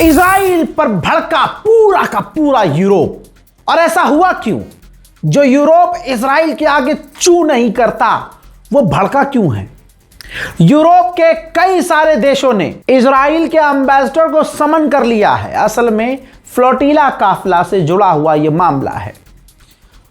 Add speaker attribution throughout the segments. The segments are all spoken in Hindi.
Speaker 1: इजराइल पर भड़का पूरा का पूरा यूरोप। और ऐसा हुआ क्यों? जो यूरोप इजराइल के आगे चू नहीं करता वो भड़का क्यों है? यूरोप के कई सारे देशों ने इजराइल के एम्बेसडर को समन कर लिया है। असल में फ्लोटिला काफिला से जुड़ा हुआ यह मामला है।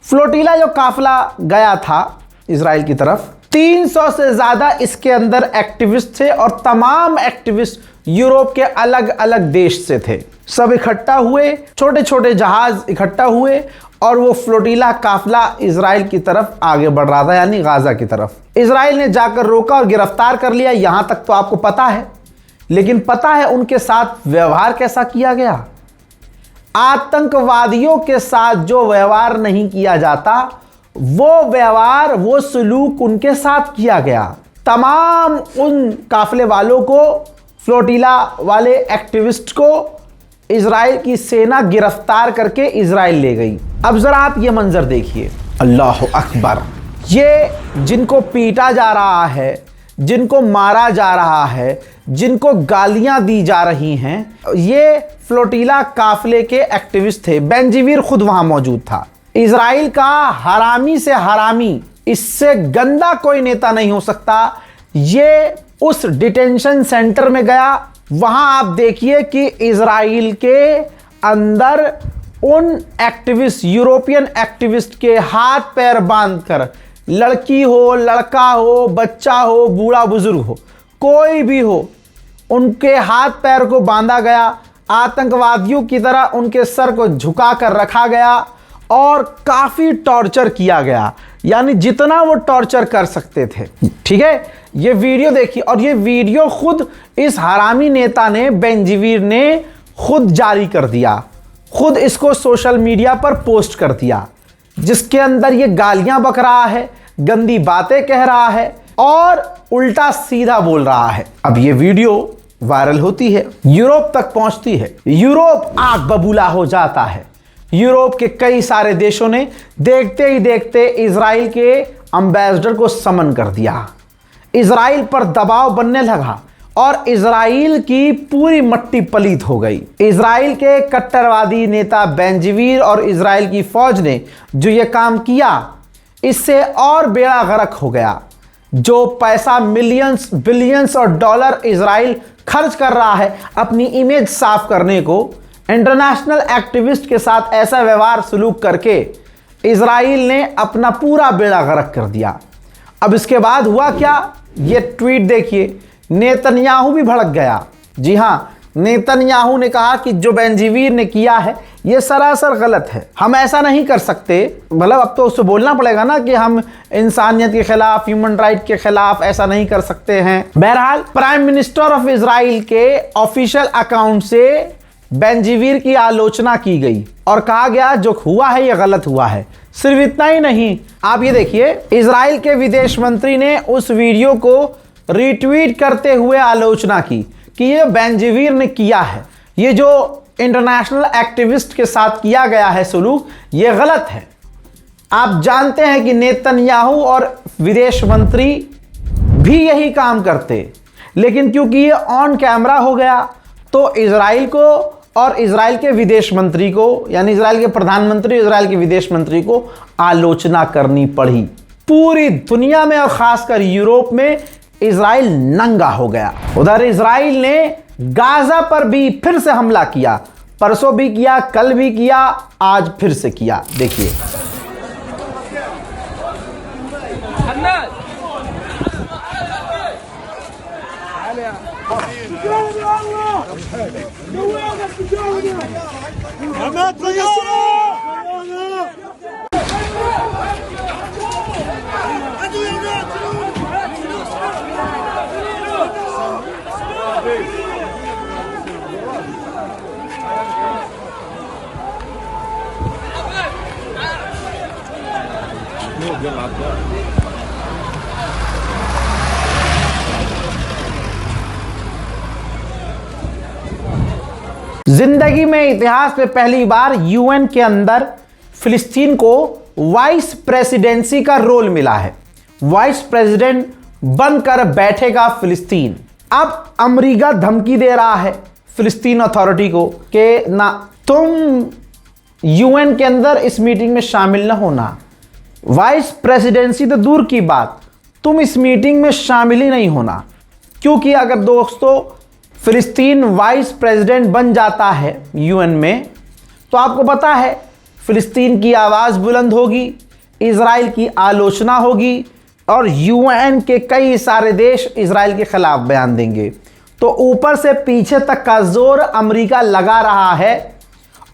Speaker 1: फ्लोटिला जो काफिला गया था इजराइल की तरफ, 300 से ज्यादा इसके अंदर एक्टिविस्ट थे और तमाम एक्टिविस्ट यूरोप के अलग अलग देश से थे। सब इकट्ठा हुए, छोटे छोटे जहाज इकट्ठा हुए और वो फ्लोटिला काफिला इजराइल की तरफ आगे बढ़ रहा था, यानी गाजा की तरफ। इजराइल ने जाकर रोका और गिरफ्तार कर लिया। यहां तक तो आपको पता है, लेकिन पता है उनके साथ व्यवहार कैसा किया गया? आतंकवादियों के साथ जो व्यवहार नहीं किया जाता वो व्यवहार, वो सलूक उनके साथ किया गया। तमाम उन काफिले वालों को, फ्लोटिला वाले एक्टिविस्ट को इजराइल की सेना गिरफ्तार करके इजराइल ले गई। अब जरा आप ये मंजर देखिए, अल्लाह अकबर। ये जिनको पीटा जा रहा है, जिनको मारा जा रहा है, जिनको गालियां दी जा रही हैं, ये फ्लोटिला काफिले के एक्टिविस्ट थे। बेंजीवीर खुद वहां मौजूद था। इजराइल का हरामी से हरामी, इससे गंदा कोई नेता नहीं हो सकता। ये उस डिटेंशन सेंटर में गया। वहां आप देखिए कि इजराइल के अंदर उन एक्टिविस्ट, यूरोपियन एक्टिविस्ट के हाथ पैर बांधकर, लड़की हो, लड़का हो, बच्चा हो, बूढ़ा बुजुर्ग हो, कोई भी हो, उनके हाथ पैर को बांधा गया। आतंकवादियों की तरह उनके सर को झुकाकर रखा गया और काफी टॉर्चर किया गया, यानी जितना वो टॉर्चर कर सकते थे। ठीक है, ये वीडियो देखिए। और ये वीडियो खुद इस हरामी नेता ने, बेंजीवीर ने खुद जारी कर दिया, खुद इसको सोशल मीडिया पर पोस्ट कर दिया, जिसके अंदर ये गालियां बक रहा है, गंदी बातें कह रहा है और उल्टा सीधा बोल रहा है। अब ये वीडियो वायरल होती है, यूरोप तक पहुंचती है, यूरोप आग बबूला हो जाता है। यूरोप के कई सारे देशों ने देखते ही देखते इजराइल के एम्बेसडर को समन कर दिया। इजराइल पर दबाव बनने लगा और इजराइल की पूरी मट्टी पलीत हो गई। इजराइल के कट्टरवादी नेता बेंजीवीर और इजराइल की फौज ने जो ये काम किया, इससे और बेड़ा गर्क हो गया। जो पैसा मिलियंस बिलियंस और डॉलर इजराइल खर्च कर रहा है अपनी इमेज साफ करने को, इंटरनेशनल एक्टिविस्ट के साथ ऐसा व्यवहार सलूक करके इजराइल ने अपना पूरा बेड़ा गर्क कर दिया। अब इसके बाद हुआ क्या, ये ट्वीट देखिए। नेतन्याहू भी भड़क गया। जी हां, नेतन्याहू ने कहा कि जो बेंजीवीर ने किया है ये सरासर गलत है, हम ऐसा नहीं कर सकते। मतलब अब तो उससे बोलना पड़ेगा ना कि हम इंसानियत के खिलाफ, ह्यूमन राइट के खिलाफ ऐसा नहीं कर सकते हैं। बहरहाल प्राइम मिनिस्टर ऑफ इजराइल के ऑफिशियल अकाउंट से बेंजीवीर की आलोचना की गई और कहा गया जो हुआ है यह गलत हुआ है। सिर्फ इतना ही नहीं, आप ये देखिए, इजराइल के विदेश मंत्री ने उस वीडियो को रीट्वीट करते हुए आलोचना की कि ये बेंजीवीर ने किया है, ये जो इंटरनेशनल एक्टिविस्ट के साथ किया गया है सलूक, ये गलत है। आप जानते हैं कि नेतन्याहू और विदेश मंत्री भी यही काम करते, लेकिन क्योंकि ये ऑन कैमरा हो गया तो इजराइल को और इजराइल के विदेश मंत्री को, यानी इजराइल के प्रधानमंत्री, इजराइल के विदेश मंत्री को आलोचना करनी पड़ी। पूरी दुनिया में और खासकर यूरोप में इजराइल नंगा हो गया। उधर इजराइल ने गाजा पर भी फिर से हमला किया, परसों भी किया, कल भी किया, आज फिर से किया। देखिए, जिंदगी में, इतिहास में पहली बार यूएन के अंदर फिलिस्तीन को वाइस प्रेसिडेंसी का रोल मिला है। वाइस प्रेसिडेंट बनकर बैठेगा फिलिस्तीन। अब अमेरिका धमकी दे रहा है फिलिस्तीन अथॉरिटी को कि ना तुम यूएन के अंदर इस मीटिंग में शामिल ना होना। वाइस प्रेसिडेंसी तो दूर की बात, तुम इस मीटिंग में शामिल ही नहीं होना, क्योंकि अगर दोस्तों फिलिस्तीन वाइस प्रेसिडेंट बन जाता है यूएन में तो आपको पता है फिलिस्तीन की आवाज़ बुलंद होगी, इजराइल की आलोचना होगी और यूएन के कई सारे देश इजराइल के खिलाफ बयान देंगे। तो ऊपर से पीछे तक का जोर अमेरिका लगा रहा है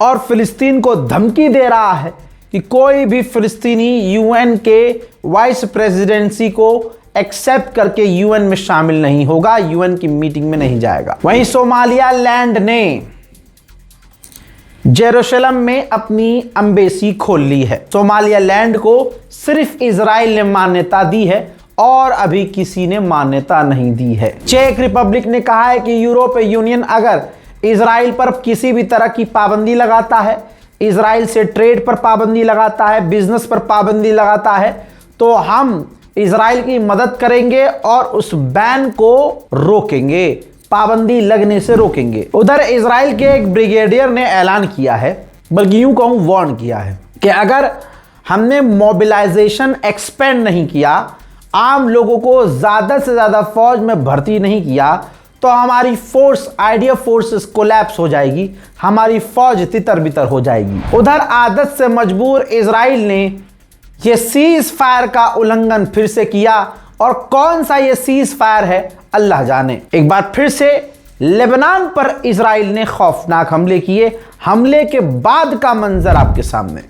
Speaker 1: और फिलिस्तीन को धमकी दे रहा है कि कोई भी फिलिस्तीनी यूएन के वाइस प्रेसिडेंसी को एक्सेप्ट करके यूएन में शामिल नहीं होगा, यूएन की मीटिंग में नहीं जाएगा। वहीं सोमालिया लैंड ने जेरूशलम में अपनी एम्बेसी खोल ली है। सोमालिया लैंड को सिर्फ इजराइल ने मान्यता दी है और अभी किसी ने मान्यता नहीं दी है। चेक रिपब्लिक ने कहा है कि यूरोपीय यूनियन अगर इजराइल पर किसी भी तरह की पाबंदी लगाता है, इजराइल से ट्रेड पर पाबंदी लगाता है, बिजनेस पर पाबंदी लगाता है, तो हम इजराइल की मदद करेंगे और उस बैन को रोकेंगे, पाबंदी लगने से रोकेंगे। उधर इजराइल के एक ब्रिगेडियर ने ऐलान किया है, बल्कि यूं कहूं वार्न किया है कि अगर हमने मोबिलाइजेशन एक्सपेंड नहीं किया, आम लोगों को ज़्यादा से ज़्यादा फौज में भर्ती नहीं किया, तो हमारी फोर्स आइडिया फोर्सेस कोलैप्स हो जाएगी, हमारी फौज तितर बितर हो जाएगी। उधर आदत से मजबूर इजराइल ने यह सीज फायर का उल्लंघन फिर से किया और कौन सा यह सीज फायर है अल्लाह जाने। एक बार फिर से लेबनान पर इजराइल ने खौफनाक हमले किए, हमले के बाद का मंजर आपके सामने।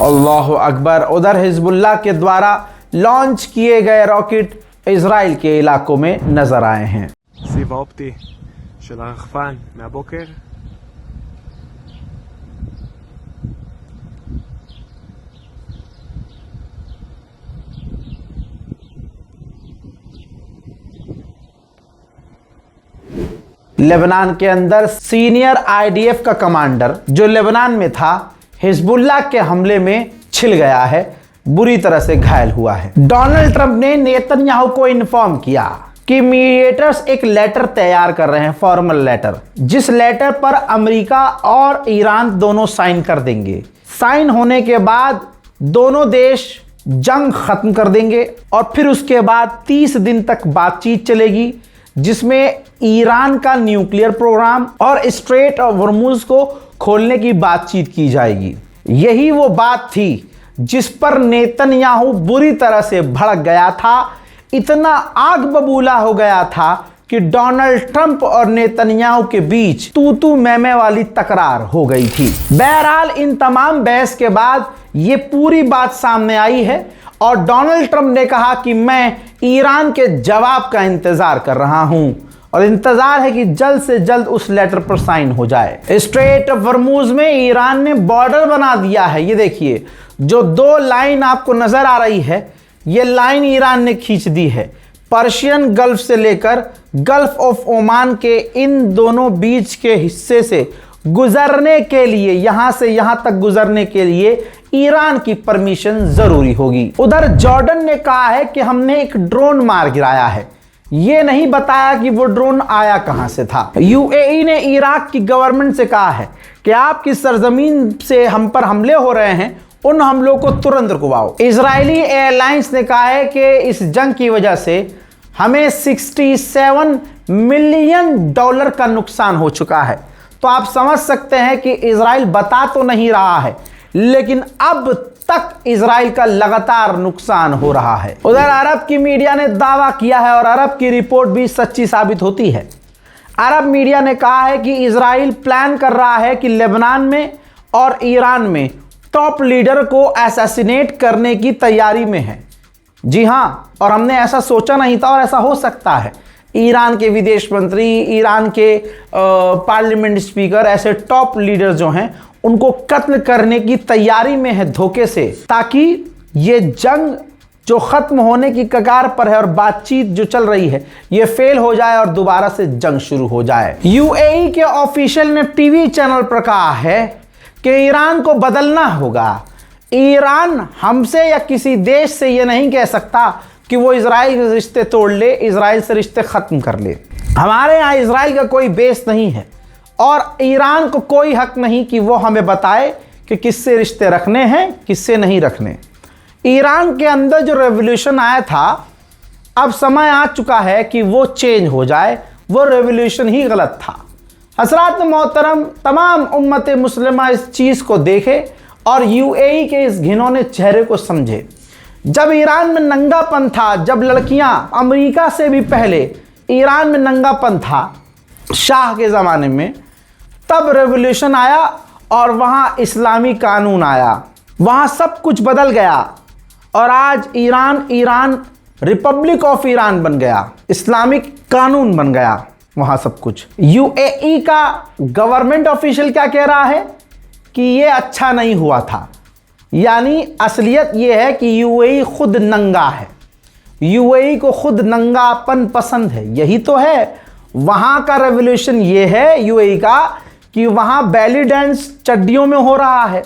Speaker 1: अल्लाहु अकबर। उधर हिजबुल्लाह के द्वारा लॉन्च किए गए रॉकेट इजराइल के इलाकों में नजर आए हैं।
Speaker 2: סיב האופטי של הרחפן מהבוקר.
Speaker 1: लेबनान के अंदर सीनियर आईडीएफ का कमांडर जो लेबनान में था, हिजबुल्लाह के हमले में छिल गया है, बुरी तरह से घायल हुआ है। डोनाल्ड ट्रंप ने नेतन्याहू को इन्फॉर्म किया कि मीडिएटर्स एक लेटर तैयार कर रहे हैं, फॉर्मल लेटर, जिस लेटर पर अमेरिका और ईरान दोनों साइन कर देंगे। साइन होने के बाद दोनों देश जंग खत्म कर देंगे और फिर उसके बाद 30 दिन तक बातचीत चलेगी, जिसमें ईरान का न्यूक्लियर प्रोग्राम और स्ट्रेट ऑफ हॉर्मुज को खोलने की बातचीत की जाएगी। यही वो बात थी जिस पर नेतन्याहू बुरी तरह से भड़क गया था, इतना आग बबूला हो गया था कि डोनाल्ड ट्रंप और नेतन्याहू के बीच तू तू मैं वाली तकरार हो गई थी। बहरहाल इन तमाम बहस के बाद ये पूरी बात सामने आई है और डोनाल्ड ट्रंप ने कहा कि मैं ईरान के जवाब का इंतजार कर रहा हूं और इंतजार है कि जल्द से जल्द उस लेटर पर साइन हो जाए। स्ट्रेट ऑफ हॉर्मुज में ईरान ने बॉर्डर बना दिया है। ये देखिए, जो 2 लाइन आपको नजर आ रही है, ये लाइन ईरान ने खींच दी है। पर्शियन गल्फ से लेकर गल्फ ऑफ ओमान के इन दोनों बीच के हिस्से से गुजरने के लिए, यहां से यहां तक गुजरने के लिए ईरान की परमिशन जरूरी होगी। उधर जॉर्डन ने कहा है कि हमने एक ड्रोन मार गिराया है, ये नहीं बताया कि वो ड्रोन आया कहां से था। यूएई ने इराक की गवर्नमेंट से कहा है कि आपकी सरजमीन से हम पर हमले हो रहे हैं, उन हमलों को तुरंत रुकवाओ। इजरायली एयरलाइंस ने कहा है कि इस जंग की वजह से हमें $67 मिलियन का नुकसान हो चुका है। तो आप समझ सकते हैं कि इजराइल बता तो नहीं रहा है, लेकिन अब तक इजराइल का लगातार नुकसान हो रहा है। उधर अरब की मीडिया ने दावा किया है और अरब की रिपोर्ट भी सच्ची साबित होती है। अरब मीडिया ने कहा है कि इजराइल प्लान कर रहा है कि लेबनान में और ईरान में टॉप लीडर को असैसिनेट करने की तैयारी में है। जी हां, और हमने ऐसा सोचा नहीं था और ऐसा हो सकता है। ईरान के विदेश मंत्री, ईरान के पार्लियामेंट स्पीकर, ऐसे टॉप लीडर जो हैं उनको कत्ल करने की तैयारी में है धोखे से, ताकि ये जंग जो खत्म होने की कगार पर है और बातचीत जो चल रही है ये फेल हो जाए और दोबारा से जंग शुरू हो जाए। यूएई के ऑफिशियल ने टीवी चैनल पर कहा है कि ईरान को बदलना होगा। ईरान हमसे या किसी देश से यह नहीं कह सकता कि वो इजराइल के रिश्ते तोड़ ले, इजराइल से रिश्ते खत्म कर ले। हमारे यहाँ इजराइल का कोई बेस नहीं है और ईरान को कोई हक नहीं कि वो हमें बताए कि किससे रिश्ते रखने हैं, किससे नहीं रखने। ईरान के अंदर जो रेवोल्यूशन आया था, अब समय आ चुका है कि वो चेंज हो जाए। वो रेवोल्यूशन ही गलत था। हज़रात मोहतरम, तमाम उम्मत मुस्लिमा इस चीज़ को देखे और यूएई के इस घिनौने चेहरे को समझे। जब ईरान में नंगापन था, जब लड़कियां, अमेरिका से भी पहले ईरान में नंगापन था शाह के ज़माने में, तब रेवोल्यूशन आया और वहाँ इस्लामी कानून आया, वहाँ सब कुछ बदल गया और आज ईरान रिपब्लिक ऑफ ईरान बन गया, इस्लामिक कानून बन गया वहाँ सब कुछ। यूएई का गवर्नमेंट ऑफिशियल क्या कह रहा है कि ये अच्छा नहीं हुआ था। यानी असलियत ये है कि यूएई खुद नंगा है, यूएई को खुद नंगापन पसंद है। यही तो है वहाँ का रेवोल्यूशन, ये है यूएई का कि वहाँ बैली डांस चड्डियों में हो रहा है,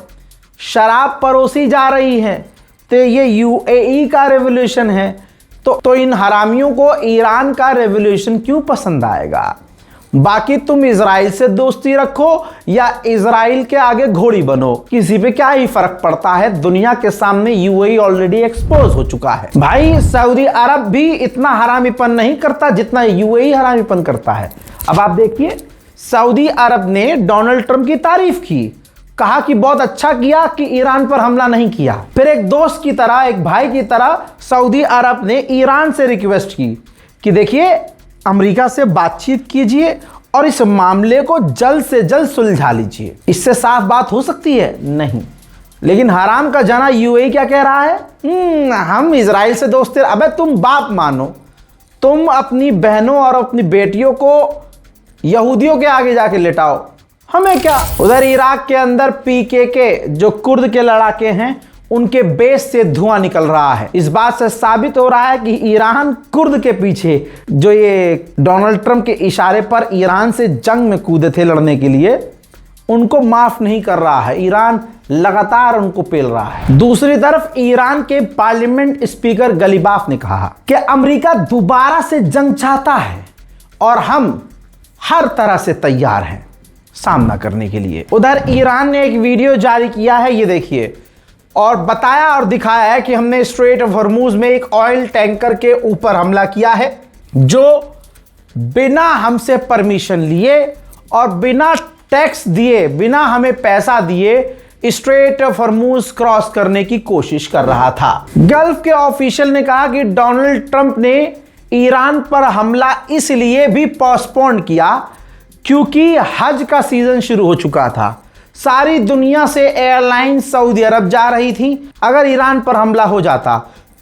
Speaker 1: शराब परोसी जा रही है, तो ये यूएई का रेवोल्यूशन है। तो इन हरामियों को ईरान का रेवोल्यूशन क्यों पसंद आएगा? बाकी तुम इजराइल से दोस्ती रखो या इजराइल के आगे घोड़ी बनो, किसी पे क्या ही फर्क पड़ता है। दुनिया के सामने यूएई ऑलरेडी एक्सपोज हो चुका है। भाई सऊदी अरब भी इतना हरामीपन नहीं करता जितना यूएई हरामीपन करता है। अब आप देखिए, सऊदी अरब ने डोनाल्ड ट्रंप की तारीफ की, कहा कि बहुत अच्छा किया कि ईरान पर हमला नहीं किया। फिर एक दोस्त की तरह, एक भाई की तरह सऊदी अरब ने ईरान से रिक्वेस्ट की कि देखिए अमेरिका से बातचीत कीजिए और इस मामले को जल्द से जल्द सुलझा लीजिए। इससे साफ बात हो सकती है? नहीं। लेकिन हराम का जाना यूएई क्या कह रहा है? हम इजराइल से दोस्त। अबे तुम बाप मानो, तुम अपनी बहनों और अपनी बेटियों को यहूदियों के आगे जाके लेटाओ, हमें क्या। उधर इराक के अंदर पीकेके जो कुर्द के लड़ाके हैं उनके बेस से धुआं निकल रहा है। इस बात से साबित हो रहा है कि ईरान कुर्द के पीछे, जो ये डोनाल्ड ट्रंप के इशारे पर ईरान से जंग में कूदे थे लड़ने के लिए, उनको माफ नहीं कर रहा है। ईरान लगातार उनको पेल रहा है। दूसरी तरफ ईरान के पार्लियामेंट स्पीकर गलीबाफ ने कहा कि अमेरिका दोबारा से जंग चाहता है और हम हर तरह से तैयार हैं सामना करने के लिए। उधर ईरान ने एक वीडियो जारी किया है, ये देखिए, और बताया और दिखाया है कि हमने स्ट्रेट ऑफ हॉर्मूज में एक ऑयल टैंकर के ऊपर हमला किया है जो बिना हमसे परमिशन लिए और बिना टैक्स दिए, बिना हमें पैसा दिए स्ट्रेट ऑफ हॉर्मूज क्रॉस करने की कोशिश कर रहा था। गल्फ के ऑफिशियल ने कहा कि डोनाल्ड ट्रंप ने ईरान पर हमला इसलिए भी पोस्टपोन किया क्योंकि हज का सीजन शुरू हो चुका था। सारी दुनिया से एयरलाइन सऊदी अरब जा रही थी। अगर ईरान पर हमला हो जाता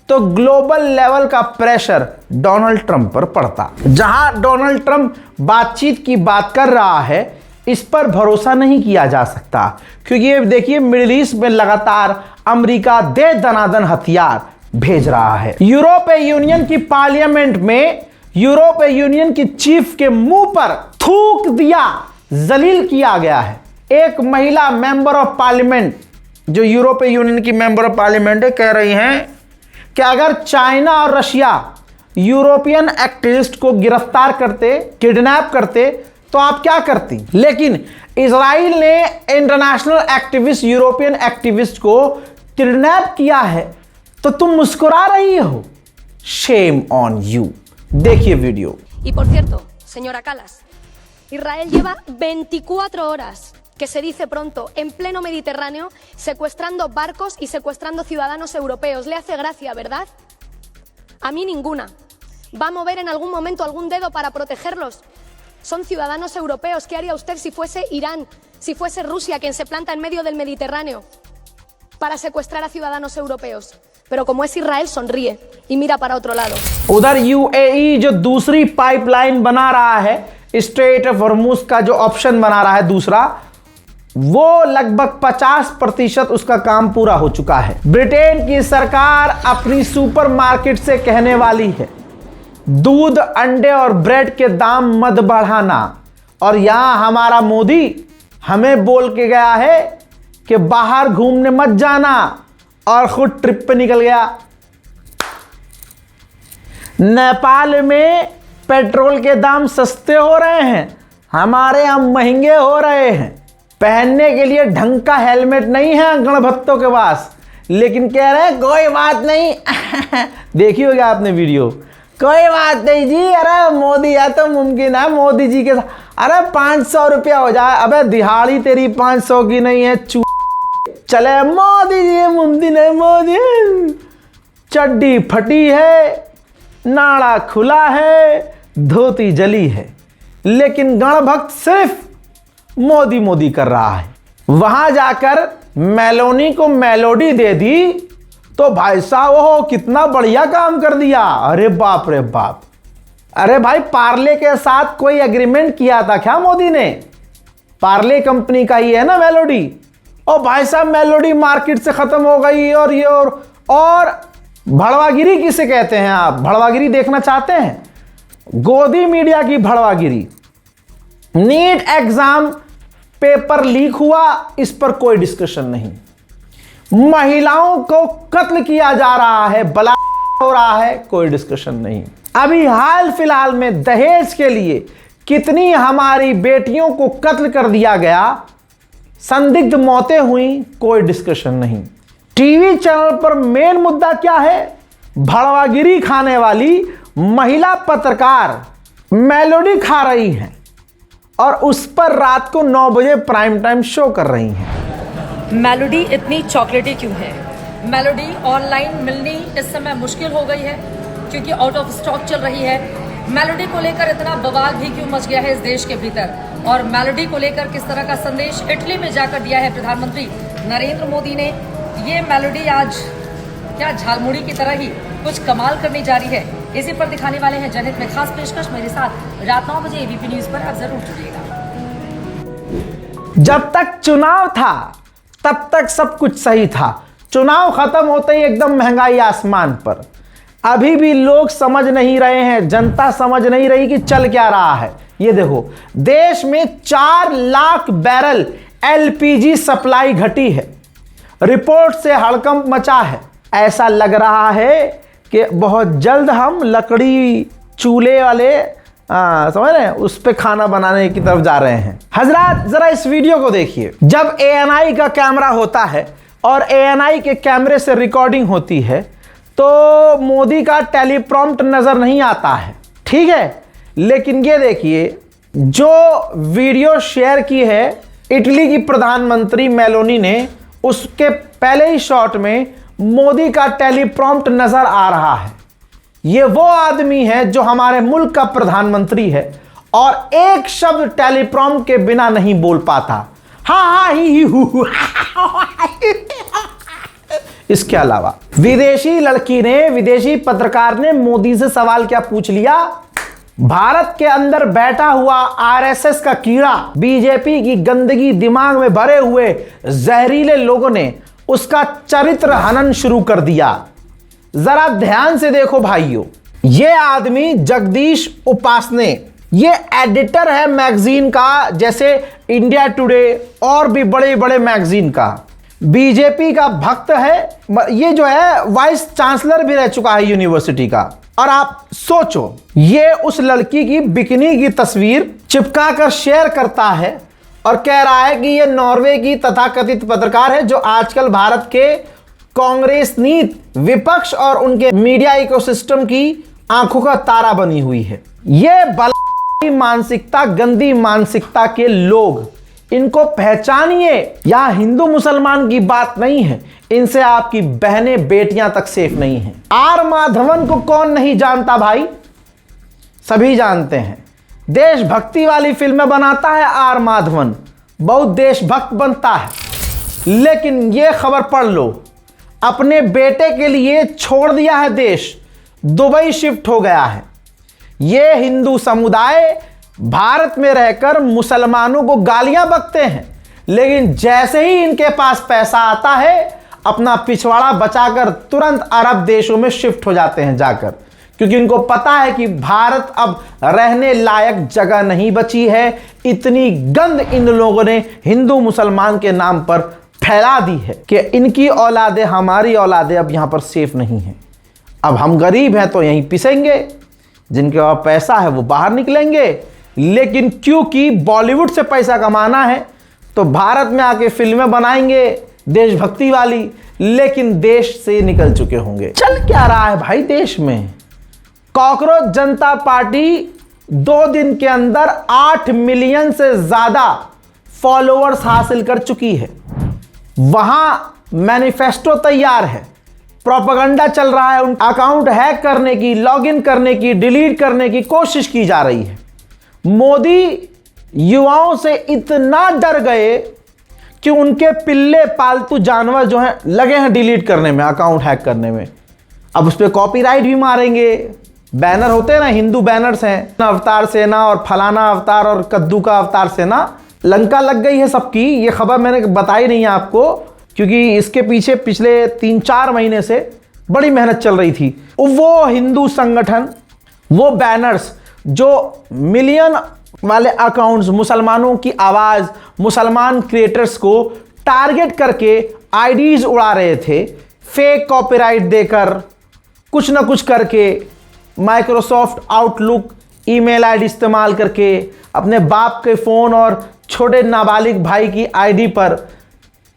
Speaker 1: तो ग्लोबल लेवल का प्रेशर डोनाल्ड ट्रंप पर पड़ता। जहां डोनाल्ड ट्रंप बातचीत की बात कर रहा है, इस पर भरोसा नहीं किया जा सकता, क्योंकि ये देखिए मिडिल ईस्ट में लगातार अमेरिका दे दनादन हथियार भेज रहा है। यूरोपीय यूनियन की पार्लियामेंट में यूरोपीय यूनियन की चीफ के मुंह पर थूक दिया, जलील किया गया है। एक महिला मेंबर ऑफ पार्लियामेंट, जो यूरोपीय यूनियन की मेंबर ऑफ पार्लियामेंट है, कह रही हैं कि अगर चाइना और रशिया यूरोपियन एक्टिविस्ट को गिरफ्तार करते, किडनैप करते, तो आप क्या करती। लेकिन इजराइल ने इंटरनेशनल एक्टिविस्ट, यूरोपियन एक्टिविस्ट को किडनैप किया है, तो तुम मुस्कुरा रही हो। Shame on you. देखिए video.
Speaker 3: Y por cierto, señora Calas, Israel lleva 24 horas, que se dice pronto, en pleno Mediterráneo, secuestrando barcos y secuestrando ciudadanos europeos. Le hace gracia, ¿verdad? A mí ninguna. ¿Va a mover en algún momento algún dedo para protegerlos? Son ciudadanos europeos. ¿Qué haría usted si fuese Irán, si fuese Rusia quien se planta en medio del Mediterráneo? para secuestrar a ciudadanos europeos. Pero como es Israel, sonríe y mira para otro lado.
Speaker 1: उधर यूएई जो दूसरी पाइपलाइन बना रहा है, स्ट्रेट ऑफ हॉर्मुज का जो ऑप्शन बना रहा है दूसरा, वो लगभग 50% उसका काम पूरा हो चुका है। ब्रिटेन की सरकार अपनी सुपरमार्केट से कहने वाली है दूध, अंडे और ब्रेड के दाम मत बढ़ाना, और यहां हमारा मोदी हमें बोल के गया है कि बाहर घूमने मत जाना, और खुद ट्रिप पे निकल गया। नेपाल में पेट्रोल के दाम सस्ते हो रहे हैं, हमारे यहां महंगे हो रहे हैं। पहनने के लिए ढंग का हेलमेट नहीं है गणभक्तों के पास, लेकिन कह रहे हैं कोई बात नहीं देखी होगी आपने वीडियो, कोई बात नहीं जी, अरे मोदी है तो मुमकिन है मोदी जी के साथ, अरे 500 रुपया हो जाए, अबे दिहाड़ी तेरी 500 की नहीं है, चले मोदी जी मुमकिन है, मोदी चड्डी फटी है, नाड़ा खुला है, धोती जली है, लेकिन गणभक्त सिर्फ मोदी मोदी कर रहा है। वहां जाकर मेलोनी को मेलोडी दे दी तो भाई साहब वो कितना बढ़िया काम कर दिया, अरे बाप रे बाप। अरे भाई पार्ले के साथ कोई एग्रीमेंट किया था क्या मोदी ने? पार्ले कंपनी का ही है ना मेलोडी। और भाई साहब मेलोडी मार्केट से खत्म हो गई, और ये और भड़वागिरी किसे कहते हैं आप? भड़वागिरी देखना चाहते हैं? गोदी मीडिया की भड़वागिरी। नीट एग्जाम पेपर लीक हुआ, इस पर कोई डिस्कशन नहीं। महिलाओं को कत्ल किया जा रहा है, बलात्कार हो रहा है, कोई डिस्कशन नहीं। अभी हाल फिलहाल में दहेज के लिए कितनी हमारी बेटियों को कत्ल कर दिया गया, संदिग्ध मौतें हुई, कोई डिस्कशन नहीं। टीवी चैनल पर मेन मुद्दा क्या है? भड़वागिरी खाने वाली महिला पत्रकार मेलोडी खा रही हैं और उस पर रात को 9 बजे प्राइम टाइम शो कर रही हैं।
Speaker 4: मेलोडी इतनी चॉकलेटी क्यों है? मेलोडी ऑनलाइन मिलनी इस समय मुश्किल हो गई है क्योंकि आउट ऑफ स्टॉक चल रही है। मेलोडी को लेकर इतना बवाल भी क्यों मच गया है इस देश के भीतर, और मेलोडी को लेकर किस तरह का संदेश इटली में जाकर दिया है प्रधानमंत्री नरेंद्र मोदी ने। ये मेलोडी आज क्या झालमुड़ी की तरह ही कुछ कमाल करने जा रही है, इसी पर दिखाने वाले हैं जनहित में खास पेशकश। मेरे साथ रात 9 बजे एबीपी न्यूज पर आप जरूर जुड़िएगा।
Speaker 1: जब तक चुनाव था तब तक सब कुछ सही था, चुनाव खत्म होते ही एकदम महंगाई आसमान पर। अभी भी लोग समझ नहीं रहे हैं, जनता समझ नहीं रही कि चल क्या रहा है। ये देखो, देश में 4 लाख बैरल एलपीजी सप्लाई घटी है, रिपोर्ट से हड़कंप मचा है। ऐसा लग रहा है कि बहुत जल्द हम लकड़ी चूल्हे वाले समझ रहे हैं, उस पे खाना बनाने की तरफ जा रहे हैं। हजरात जरा इस वीडियो को देखिए। जब एएनआई का कैमरा होता है और एएनआई के कैमरे से रिकॉर्डिंग होती है तो मोदी का टेलीप्रॉम्प्ट नजर नहीं आता है, ठीक है। लेकिन ये देखिए, जो वीडियो शेयर की है इटली की प्रधानमंत्री मेलोनी ने, उसके पहले ही शॉट में मोदी का टेलीप्रॉम्प्ट नजर आ रहा है। ये वो आदमी है जो हमारे मुल्क का प्रधानमंत्री है और एक शब्द टेलीप्रॉम्प्ट के बिना नहीं बोल पाता। हाँ ही हु। इसके अलावा विदेशी लड़की ने, विदेशी पत्रकार ने मोदी से सवाल क्या पूछ लिया? भारत के अंदर बैठा हुआ आरएसएस का कीड़ा, बीजेपी की गंदगी दिमाग में भरे हुए जहरीले लोगों ने उसका चरित्र हनन शुरू कर दिया। जरा ध्यान से देखो भाइयों, ये आदमी जगदीश उपासने, ये एडिटर है मैगजीन का, जैसे इंडिया टुडे और भी बड़े बड़े मैगजीन का। बीजेपी का भक्त है। ये जो है वाइस चांसलर भी रह चुका है यूनिवर्सिटी का। और आप सोचो, ये उस लड़की की बिकिनी की तस्वीर चिपका कर शेयर करता है और कह रहा है कि ये नॉर्वे की तथाकथित पत्रकार है जो आजकल भारत के कांग्रेस नीति, विपक्ष और उनके मीडिया इकोसिस्टम की आंखों का तारा बनी हुई है। ये बलवान मानसिकता, गंदी मानसिकता के लोग, इनको पहचानिए। यहां हिंदू मुसलमान की बात नहीं है, इनसे आपकी बहनें बेटियां तक सेफ नहीं हैं। आर माधवन को कौन नहीं जानता भाई? सभी जानते हैं। देशभक्ति वाली फिल्में बनाता है आर माधवन, बहुत देशभक्त बनता है। लेकिन ये खबर पढ़ लो, अपने बेटे के लिए छोड़ दिया है देश, दुबई शिफ्ट हो गया है। ये हिंदू समुदाय भारत में रहकर मुसलमानों को गालियां बकते हैं, लेकिन जैसे ही इनके पास पैसा आता है अपना पिछवाड़ा बचाकर तुरंत अरब देशों में शिफ्ट हो जाते हैं जाकर, क्योंकि इनको पता है कि भारत अब रहने लायक जगह नहीं बची है। इतनी गंद इन लोगों ने हिंदू मुसलमान के नाम पर फैला दी है कि इनकी औलादें, हमारी औलादें अब यहां पर सेफ नहीं हैं। अब हम गरीब हैं तो यहीं पिसेंगे, जिनके पास पैसा है वो बाहर निकलेंगे। लेकिन क्योंकि बॉलीवुड से पैसा कमाना है तो भारत में आके फिल्में बनाएंगे देशभक्ति वाली, लेकिन देश से निकल चुके होंगे। चल क्या रहा है भाई देश में? कॉकरोच जनता पार्टी 2 दिन के अंदर 8 मिलियन से ज्यादा फॉलोअर्स हासिल कर चुकी है। वहां मैनिफेस्टो तैयार है, प्रोपेगेंडा चल रहा है, उन अकाउंट हैक करने की, लॉगिन करने की, डिलीट करने की कोशिश की जा रही है। मोदी युवाओं से इतना डर गए कि उनके पिल्ले पालतू जानवर जो हैं लगे हैं डिलीट करने में, अकाउंट हैक करने में। अब उस पर कॉपीराइट भी मारेंगे। बैनर होते हैं ना, हिंदू बैनर्स हैं, अवतार सेना और फलाना अवतार और कद्दू का अवतार सेना। लंका लग गई है सबकी। ये खबर मैंने बताई नहीं है आपको, क्योंकि इसके पीछे पिछले 3-4 महीने से बड़ी मेहनत चल रही थी। वो हिंदू संगठन, वो बैनर्स जो मिलियन वाले अकाउंट्स, मुसलमानों की आवाज, मुसलमान क्रिएटर्स को टारगेट करके आईडीज उड़ा रहे थे, फेक कॉपीराइट देकर, कुछ ना कुछ करके, माइक्रोसॉफ्ट आउटलुक ईमेल आईडी इस्तेमाल करके, अपने बाप के फोन और छोटे नाबालिग भाई की आईडी पर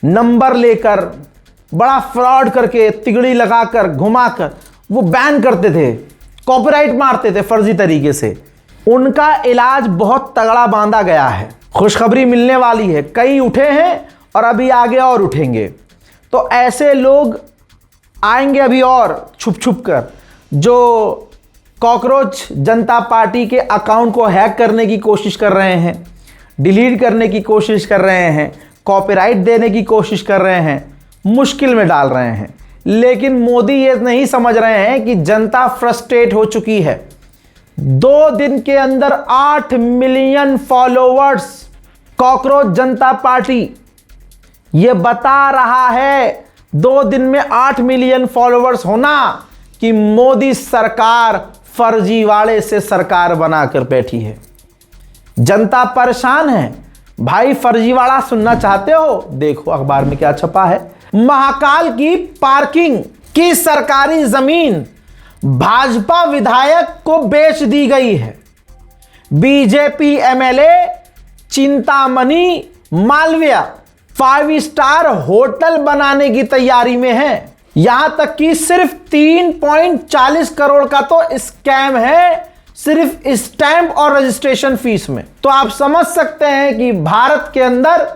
Speaker 1: नंबर लेकर, बड़ा फ्रॉड करके, तिगड़ी लगाकर, घुमाकर वो बैन करते थे, कॉपीराइट मारते थे फर्जी तरीके से। उनका इलाज बहुत तगड़ा बांधा गया है। खुशखबरी मिलने वाली है, कई उठे हैं और अभी आगे और उठेंगे। तो ऐसे लोग आएंगे अभी और छुप छुप कर, जो कॉकरोच जनता पार्टी के अकाउंट को हैक करने की कोशिश कर रहे हैं, डिलीट करने की कोशिश कर रहे हैं, कॉपीराइट देने की कोशिश कर रहे हैं, मुश्किल में डाल रहे हैं। लेकिन मोदी ये नहीं समझ रहे हैं कि जनता फ्रस्ट्रेट हो चुकी है। 2 दिन के अंदर 8 मिलियन फॉलोवर्स कॉकरोच जनता पार्टी, ये बता रहा है 2 दिन में 8 मिलियन फॉलोवर्स होना कि मोदी सरकार फर्जीवाड़े से सरकार बनाकर बैठी है। जनता परेशान है भाई। फर्जीवाड़ा सुनना चाहते हो? देखो अखबार में क्या छपा है। महाकाल की पार्किंग की सरकारी जमीन भाजपा विधायक को बेच दी गई है। BJP MLA Chintamani Malviya 5 star hotel बनाने की तैयारी में है। यहां तक कि सिर्फ 3.40 करोड़ का तो स्कैम है, सिर्फ स्टैंप और रजिस्ट्रेशन फीस में। तो आप समझ सकते हैं कि भारत के अंदर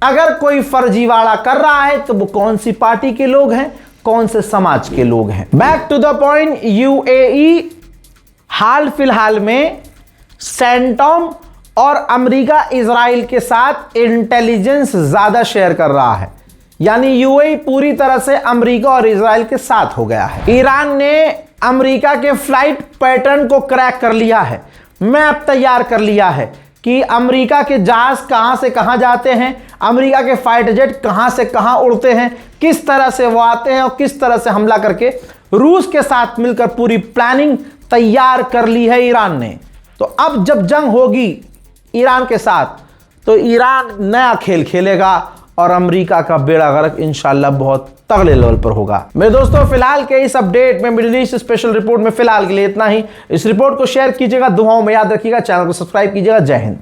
Speaker 1: अगर कोई फर्जीवाड़ा कर रहा है तो वो कौन सी पार्टी के लोग हैं, कौन से समाज के लोग हैं। Back to the point, UAE हाल फिलहाल में सेंटॉम और अमेरिका इजराइल के साथ इंटेलिजेंस ज्यादा शेयर कर रहा है। यानी यूएई पूरी तरह से अमेरिका और इजराइल के साथ हो गया है। ईरान ने अमेरिका के फ्लाइट पैटर्न को क्रैक कर लिया है, मैप तैयार कर लिया है कि अमेरिका के जहाज कहां से कहां जाते हैं, अमेरिका के फाइटर जेट कहां से कहां उड़ते हैं, किस तरह से वो आते हैं और किस तरह से हमला करके रूस के साथ मिलकर पूरी प्लानिंग तैयार कर ली है ईरान ने। तो अब जब जंग होगी ईरान के साथ तो ईरान नया खेल खेलेगा और अमेरिका का बेड़ा गर्क इंशाल्लाह बहुत तगड़े लेवल पर होगा। मेरे दोस्तों, फिलहाल के इस अपडेट में, मिडिल ईस्ट स्पेशल रिपोर्ट में फिलहाल के लिए इतना ही। इस रिपोर्ट को शेयर कीजिएगा, दुआओं में याद रखिएगा, चैनल को सब्सक्राइब कीजिएगा। जय हिंद।